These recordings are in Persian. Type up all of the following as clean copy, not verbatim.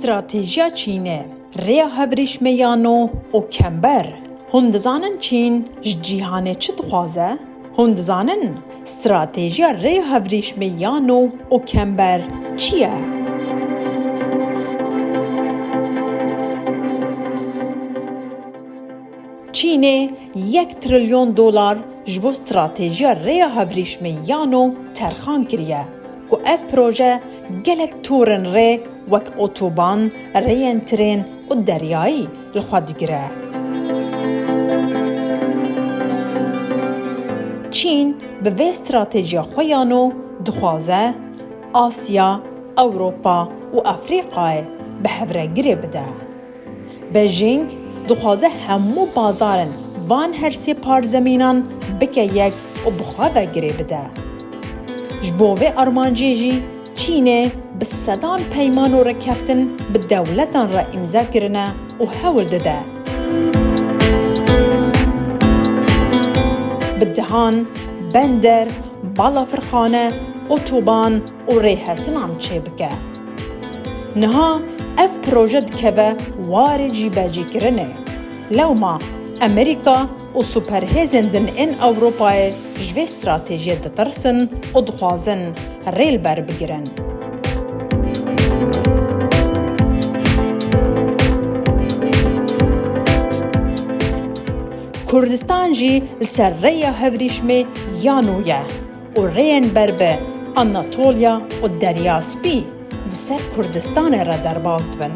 استراتیژیا چینه ریا هفریشمیانو و کمبر هون دزانن چین جیهانه چه دخوازه؟ هون دزانن استراتیژیا ریا هفریشمیانو و کمبر چیه؟ چینه $1 تریلیون جبو استراتیژیا ریا هفریشمیانو ترخان کریه که اف پروژه گلک تورن ری وک اتوبان، ریان ترین و دریایی لخواد گره. چین به وی استراتیژیا خویانو دخوازه آسیا، اوروپا و افریقای به هفره گره بده. بیجینگ دخوازه همو بازارن وان هر سی پار زمینان بکه یک و بخواه گره بده. جبوه ارمانجی جی چینه به صدان پیمان و رکفتن به دولتان را امضا کرنه و حول داده. به دهان، بندر، بالافرخانه، اتوبان و ریحسنان چه بکه. نها اف پروژه دکوه واره جیباجی کرنه. لو ما امریکا و سوپرهیزندن این اوروپای جوی استراتیژی دترسن و دخوازن ریل بر بگیرن. کردستان جی لسر ریا هفریشمی یانویه و رین بربه آناتولیا و دریاسپی دسر کردستان را دربازد بن.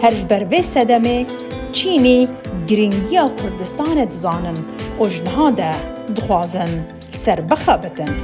هرج بروی صدمه چینی گرینگیا کردستان دزانن و جنها ده دخوازن سر بخابتن.